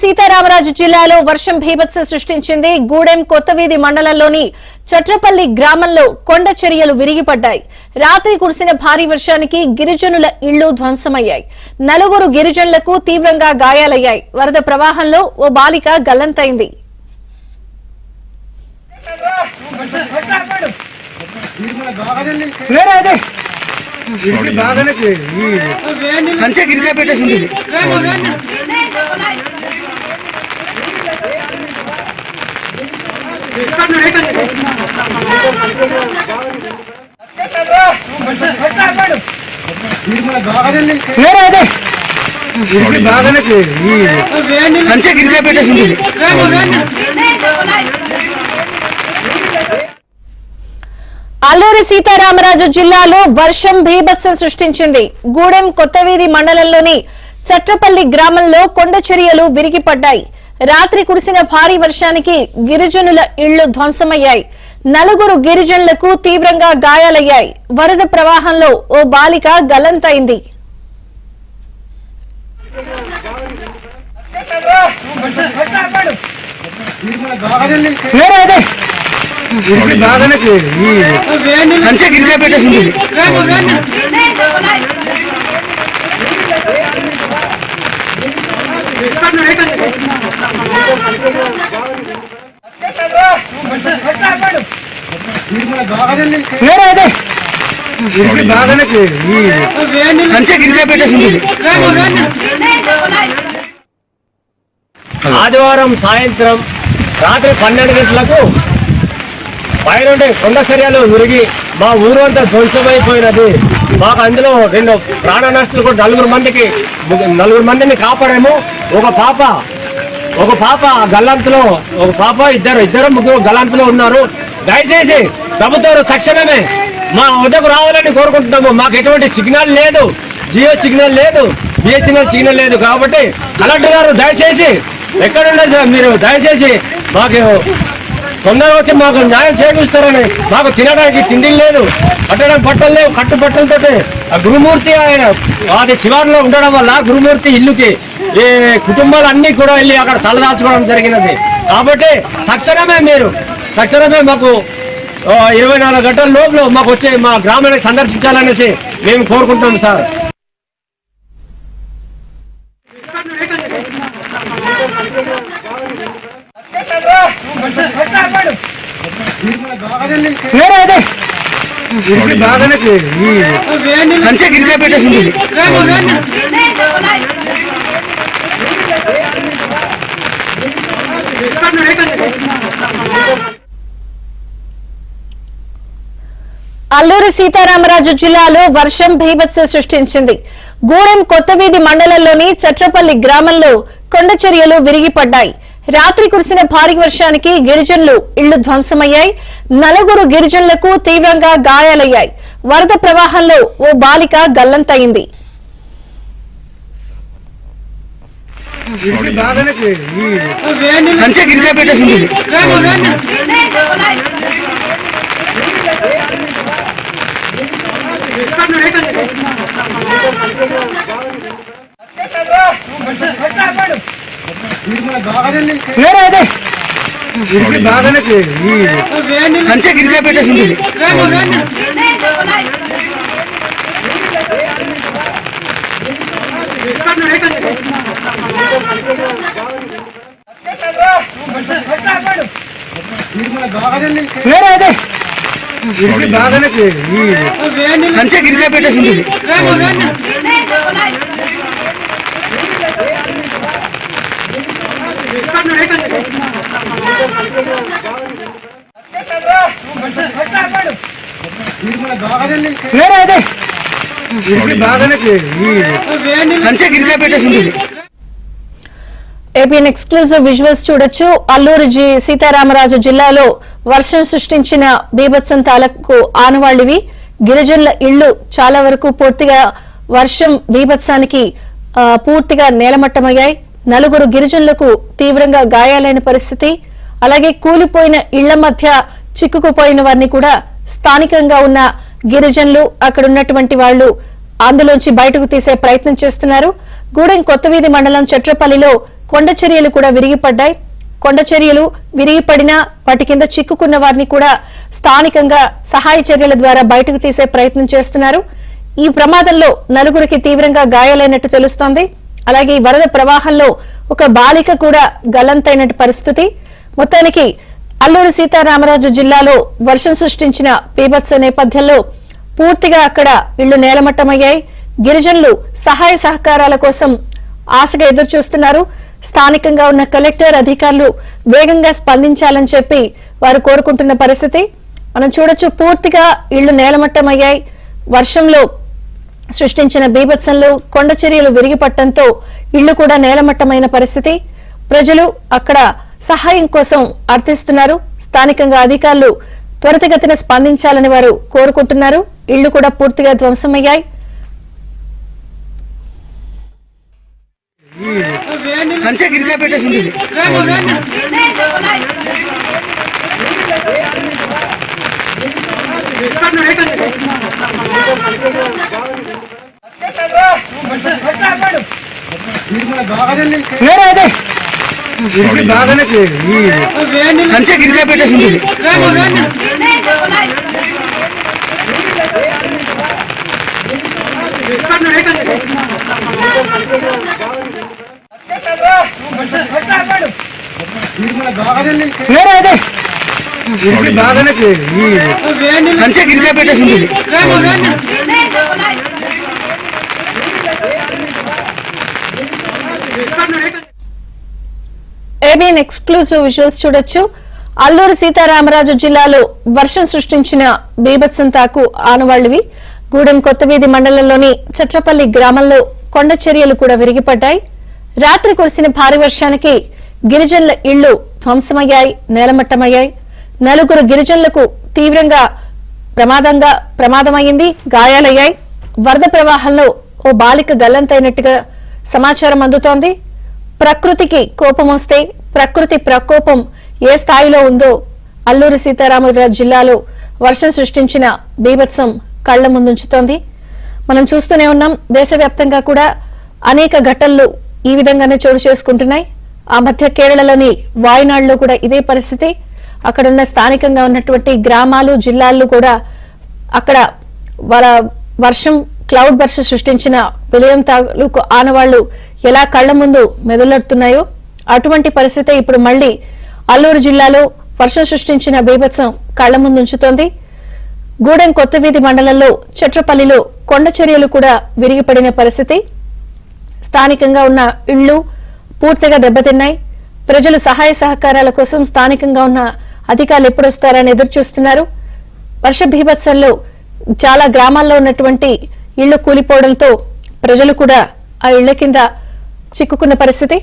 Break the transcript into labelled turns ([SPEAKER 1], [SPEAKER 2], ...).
[SPEAKER 1] సీతారామరాజు జిల్లాలో వర్షం భీభత్సం సృష్టించింది. గూడెం కొత్తవీధి మండలంలోని చట్రపల్లి గ్రామంలో కొండ చర్యలు విరిగిపడ్డాయి. రాత్రి కురిసిన భారీ వర్షానికి గిరిజనుల ఇళ్లు ధ్వంసమయ్యాయి. 4 గిరిజనులకు తీవ్రంగా గాయాలయ్యాయి. వరద ప్రవాహంలో ఓ బాలిక గల్లంతైంది. అల్లూరి సీతారామరాజు జిల్లాలో వర్షం భీభత్సం సృష్టించింది. గూడెం కొత్తవీధి మండలంలోని చట్రపల్లి గ్రామంలో కొండ చర్యలు విరిగిపడ్డాయి. రాత్రి కురిసిన భారీ వర్షానికి గిరిజనుల ఇళ్లు ధ్వంసమయ్యాయి. 4 గిరిజనులకు తీవ్రంగా గాయాలయ్యాయి. వరద ప్రవాహంలో ఓ బాలిక గల్లంతైంది.
[SPEAKER 2] ఆదివారం సాయంత్రం రాత్రి 12 గంటలకు పైనుండి కొండ చర్యలు విరిగి మా ఊరు అంతా ధ్వంసమైపోయినది. మాకు అందులో 2 ప్రాణ నష్టాలు కూడా 4 మందిని కాపాడాము. ఒక పాప గల్లంతులో, ఒక పాప ఇద్దరు ముగ్గురు గల్లంతులో ఉన్నారు. దయచేసి ప్రభుత్వం తక్షణమే మా వద్దకు రావాలని కోరుకుంటున్నాము. మాకు ఎటువంటి సిగ్నల్ లేదు, జియో సిగ్నల్ లేదు, బిఎస్ఎన్ఎల్ సిగ్నల్ లేదు. కాబట్టి కలెక్టర్ గారు దయచేసి ఎక్కడుండదు సార్, మీరు దయచేసి మాకు తొందరగా వచ్చి మాకు న్యాయం చేకూరుస్తారని. మాకు తినడానికి తిండి లేదు, కట్టడానికి బట్టలు లేవు. కట్టు బట్టలతో ఆ గురుమూర్తి ఆయన అది శివారులో ఉండడం వల్ల గురుమూర్తి ఇల్లుకి ఈ కుటుంబాలన్నీ కూడా వెళ్ళి అక్కడ తలదాల్చుకోవడం జరిగినది. కాబట్టి తక్షణమే మాకు 24 గంటల లోపల మాకు వచ్చి మా గ్రామాన్ని సందర్శించాలనేసి మేము కోరుకుంటున్నాం సార్.
[SPEAKER 1] అల్లూరి సీతారామరాజు జిల్లాలో వర్షం భీభత్సం సృష్టించింది. గూడెం కొత్తవీధి మండలంలోని చట్రపల్లి గ్రామంలో కొండ చర్యలు విరిగిపడ్డాయి. రాత్రి కురిసిన భారీ వర్షానికి గిరిజనులు ఇళ్లు ధ్వంసమయ్యాయి. 4 గిరిజనులకు తీవ్రంగా గాయాలయ్యాయి. వరద ప్రవాహంలో ఓ బాలిక గల్లంతైంది. ఏపీఎన్ ఎక్స్క్లూజివ్ విజువల్స్ చూడొచ్చు. అల్లూరి సీతారామరాజు జిల్లాలో వర్షం సృష్టించిన బీభత్సం తాలూకు ఆనవాళ్లివి. గిరిజనుల ఇళ్లు చాలా వరకు పూర్తిగా వర్షం బీభత్సానికి పూర్తిగా నేలమట్టమయ్యాయి. 4 గిరిజనులకు తీవ్రంగా గాయాలైన పరిస్థితి. అలాగే కూలిపోయిన ఇళ్ల మధ్య చిక్కుకుపోయిన వారిని కూడా స్థానికంగా ఉన్న గిరిజనులు అక్కడ ఉన్నటువంటి వాళ్ళు అందులోంచి బయటకు తీసే ప్రయత్నం చేస్తున్నారు. గూడెం కొత్తవీధి మండలం చట్రపల్లిలో కొండ చర్యలు కూడా విరిగిపడ్డాయి. కొండ చర్యలు విరిగిపడినా వాటి కింద చిక్కుకున్న వారిని కూడా స్థానికంగా సహాయ చర్యల ద్వారా బయటకు తీసే ప్రయత్నం చేస్తున్నారు. ఈ ప్రమాదంలో నలుగురికి తీవ్రంగా గాయాలైనట్టు తెలుస్తోంది. అలాగే ఈ వరద ప్రవాహంలో ఒక బాలిక కూడా గల్లంతైనట్టు పరిస్థితి. మొత్తానికి అల్లూరి సీతారామరాజు జిల్లాలో వర్షం సృష్టించిన బీభత్స నేపథ్యంలో పూర్తిగా అక్కడ ఇళ్లు నేలమట్టమయ్యాయి. గిరిజనులు సహాయ సహకారాల కోసం ఆశగా ఎదురుచూస్తున్నారు. స్థానికంగా ఉన్న కలెక్టర్ అధికారులు వేగంగా స్పందించాలని చెప్పి వారు కోరుకుంటున్న పరిస్థితి మనం చూడొచ్చు. పూర్తిగా ఇళ్లు నేలమట్టమయ్యాయి. వర్షంలో సృష్టించిన బీభత్సంలో కొండ చర్యలు విరిగిపట్టడంతో ఇళ్లు కూడా నేలమట్టమైన పరిస్థితి. ప్రజలు అక్కడ సహాయం కోసం అర్థిస్తున్నారు. స్థానికంగా అధికారులు త్వరితగతిన స్పందించాలని వారు కోరుకుంటున్నారు. ఇళ్లు కూడా పూర్తిగా ధ్వంసమయ్యాయి. ఏబిఎన్ ఎక్స్క్లూజివ్ విజువల్స్ చూడొచ్చు. అల్లూరి సీతారామరాజు జిల్లాలో వర్షం సృష్టించిన బీభత్సం తాకు ఆనవాళ్లివి. గూడెం కొత్తవీధి మండలంలోని చట్రపల్లి గ్రామంలో కొండ చర్యలు కూడా విరిగిపడ్డాయి. రాత్రి కురిసిన భారీ వర్షానికి గిరిజనుల ఇళ్లు ధ్వంసమయ్యాయి, నేలమట్టమయ్యాయి. నలుగురు గిరిజనులకు తీవ్రంగా ప్రమాదమైంది, గాయాలయ్యాయి. వరద ప్రవాహంలో ఓ బాలిక గల్లంతైనట్టుగా సమాచారం అందుతోంది. ప్రకృతికి కోపం వస్తే ప్రకృతి ప్రకోపం ఏ స్థాయిలో ఉందో అల్లూరి సీతారామరాజు జిల్లాలో వర్షం సృష్టించిన బీభత్సం కళ్ల ముందుంచుతోంది. మనం చూస్తూనే ఉన్నాం. దేశవ్యాప్తంగా కూడా అనేక ఘటనలు ఈ విధంగానే చోటు చేసుకుంటున్నాయి. ఆ మధ్య కేరళలోని వాయనాడులో కూడా ఇదే పరిస్థితి. అక్కడున్న స్థానికంగా ఉన్నటువంటి గ్రామాలు, జిల్లాల్లో కూడా అక్కడ వర్షం క్లౌడ్ బర్స్ట్ సృష్టించిన విలయం తాలూకు ఆనవాళ్లు ఎలా కళ్ల ముందు మెదలెడుతున్నాయో అటువంటి పరిస్థితి ఇప్పుడు మళ్లీ అల్లూరు జిల్లాలో వర్షం సృష్టించిన బీభత్సం కళ్ల ముందు ఉంచుతోంది. గూడెం కొత్తవీధి మండలంలో చట్రపల్లిలో కొండ చర్యలు కూడా విరిగిపడిన పరిస్థితి. స్థానికంగా ఉన్న ఇళ్లు పూర్తిగా దెబ్బతిన్నాయి. ప్రజలు సహాయ సహకారాల కోసం స్థానికంగా ఉన్న అధికారులు ఎప్పుడొస్తారని ఎదురుచూస్తున్నారు. వర్ష బీభత్సంలో చాలా గ్రామాల్లో ఉన్నటువంటి ఇళ్లు కూలిపోవడంతో ప్రజలు కూడా ఆ ఇళ్ల కింద చిక్కుకున్న పరిస్థితి.